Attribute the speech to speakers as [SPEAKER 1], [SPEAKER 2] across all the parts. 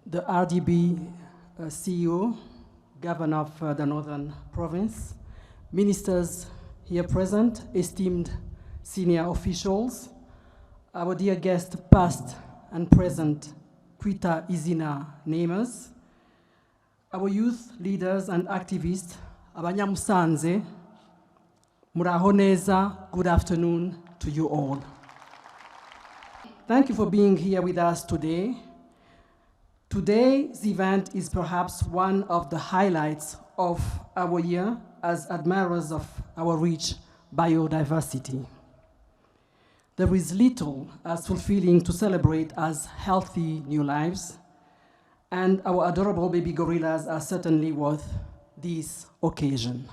[SPEAKER 1] the RDB CEO, Governor of the Northern Province, ministers here present, esteemed senior officials, our dear guests past and present, Kwita Izina namers, our youth leaders and activists, Abanyamusanze, muraho neza, good afternoon to you all. Thank you for being here with us today. Today's event is perhaps one of the highlights of our year as admirers of our rich biodiversity. There is little as fulfilling to celebrate as healthy new lives, and our adorable baby gorillas are certainly worth this occasion.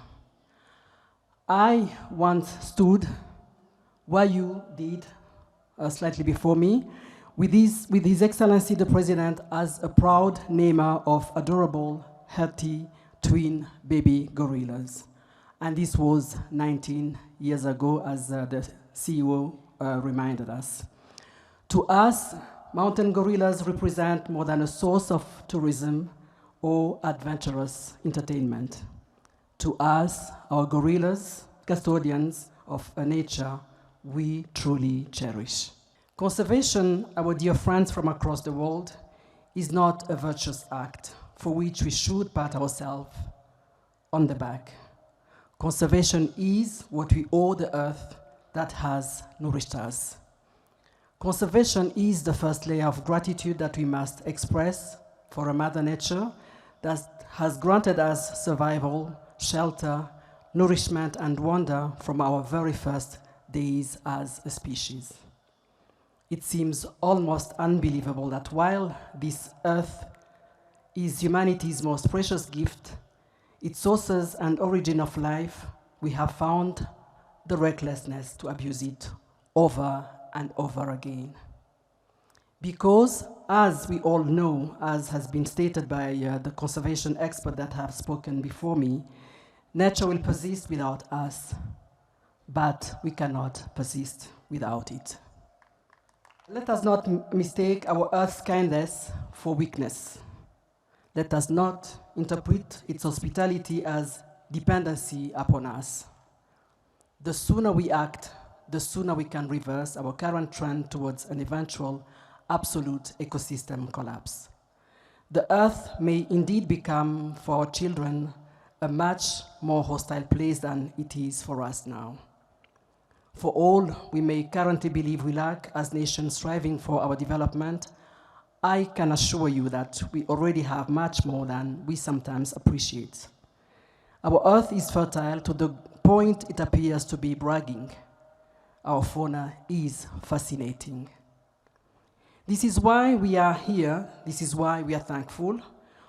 [SPEAKER 1] I once stood where you did slightly before me, with His Excellency the President as a proud namer of adorable, healthy twin baby gorillas. And this was 19 years ago, as the CEO reminded us. To us, mountain gorillas represent more than a source of tourism or adventurous entertainment. To us, our gorillas, custodians of a nature we truly cherish. Conservation, our dear friends from across the world, is not a virtuous act for which we should pat ourselves on the back. Conservation is what we owe the earth that has nourished us. Conservation is the first layer of gratitude that we must express for a Mother Nature that has granted us survival, shelter, nourishment, and wonder from our very first days as a species. It seems almost unbelievable that while this earth is humanity's most precious gift, its sources and origin of life, we have found the recklessness to abuse it over and over again. Because, as we all know, as has been stated by the conservation experts that have spoken before me, nature will persist without us, but we cannot persist without it. Let us not mistake our Earth's kindness for weakness. Let us not interpret its hospitality as dependency upon us. The sooner we act, the sooner we can reverse our current trend towards an eventual absolute ecosystem collapse. The Earth may indeed become, for our children, a much more hostile place than it is for us now. For all we may currently believe we lack as nations striving for our development, I can assure you that we already have much more than we sometimes appreciate. Our Earth is fertile to the point it appears to be bragging. Our fauna is fascinating. This is why we are here. This is why we are thankful.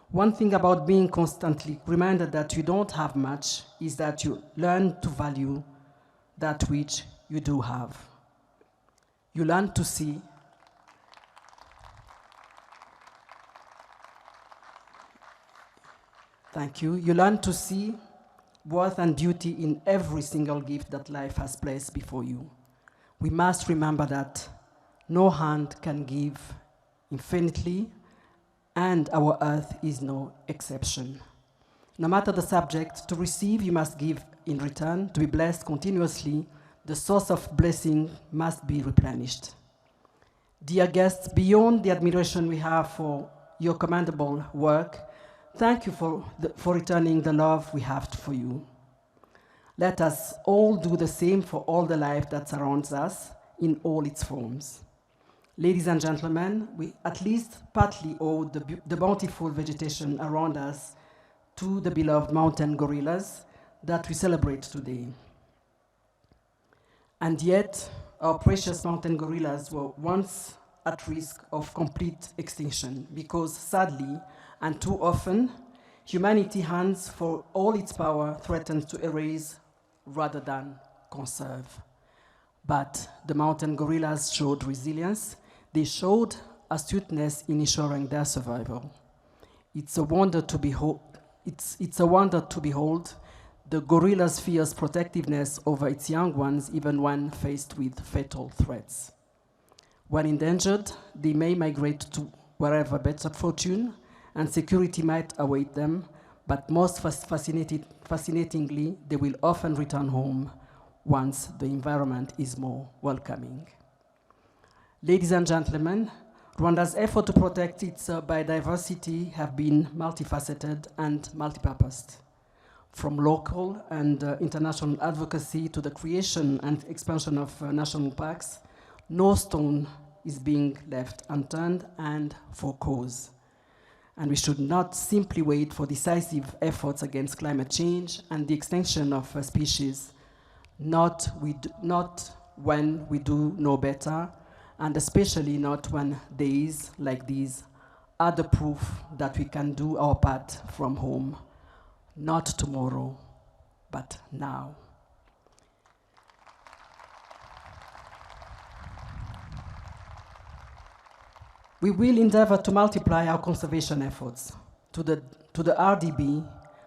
[SPEAKER 1] One thing about being constantly reminded that you don't have much is that you learn to value that which you do have. You learn to see. Thank you. You learn to see worth and beauty in every single gift that life has placed before you. We must remember that no hand can give infinitely, and our earth is no exception. No matter the subject, to receive you must give in return. To be blessed continuously, the source of blessing must be replenished. Dear guests, beyond the admiration we have for your commendable work, thank you for returning the love we have for you. Let us all do the same for all the life that surrounds us in all its forms. Ladies and gentlemen, we at least partly owe the bountiful vegetation around us to the beloved mountain gorillas that we celebrate today. And yet, our precious mountain gorillas were once at risk of complete extinction because sadly, and too often, humanity hands for all its power threatens to erase rather than conserve. But the mountain gorillas showed resilience. They showed astuteness in ensuring their survival. It's a wonder to behold. It's a wonder to behold the gorilla's fierce protectiveness over its young ones, even when faced with fatal threats. When endangered, they may migrate to wherever better fortune and security might await them, but most fascinatingly, they will often return home once the environment is more welcoming. Ladies and gentlemen, Rwanda's effort to protect its biodiversity have been multifaceted and multipurposed. From local and international advocacy to the creation and expansion of national parks, no stone is being left unturned and for cause. And we should not simply wait for decisive efforts against climate change and the extinction of species, not when we do know better, and especially not when days like these are the proof that we can do our part from home, not tomorrow, but now. We will endeavor to multiply our conservation efforts to the RDB,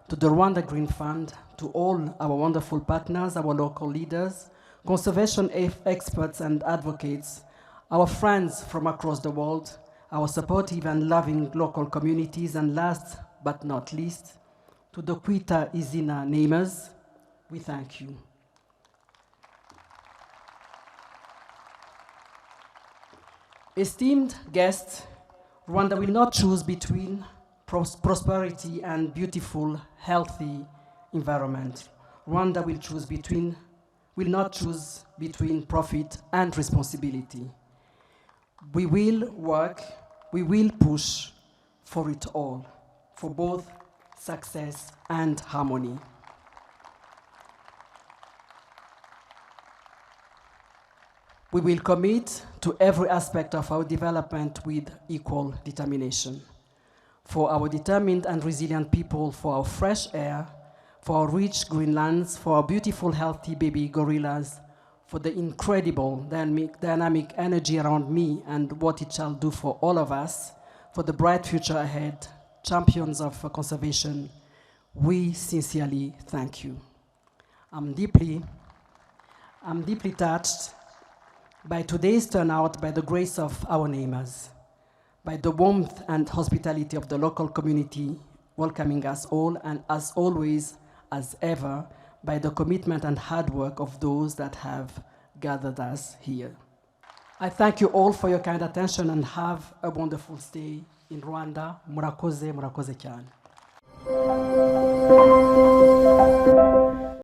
[SPEAKER 1] to the Rwanda Green Fund, to all our wonderful partners, our local leaders, conservation experts and advocates, our friends from across the world, our supportive and loving local communities, and last but not least, to the Kwita Izina namers, we thank you. Esteemed guests, Rwanda will not choose between prosperity and beautiful, healthy environment. Rwanda will not choose between profit and responsibility. We will work, we will push for it all, for both success and harmony. We will commit to every aspect of our development with equal determination. For our determined and resilient people, for our fresh air, for our rich green lands, for our beautiful, healthy baby gorillas, for the incredible dynamic energy around me and what it shall do for all of us, for the bright future ahead, champions of conservation, we sincerely thank you. I'm deeply touched by today's turnout, by the grace of our neighbors, by the warmth and hospitality of the local community welcoming us all, and as always, as ever, by the commitment and hard work of those that have gathered us here. I thank you all for your kind attention and have a wonderful stay in Rwanda. Murakoze, murakoze cyane.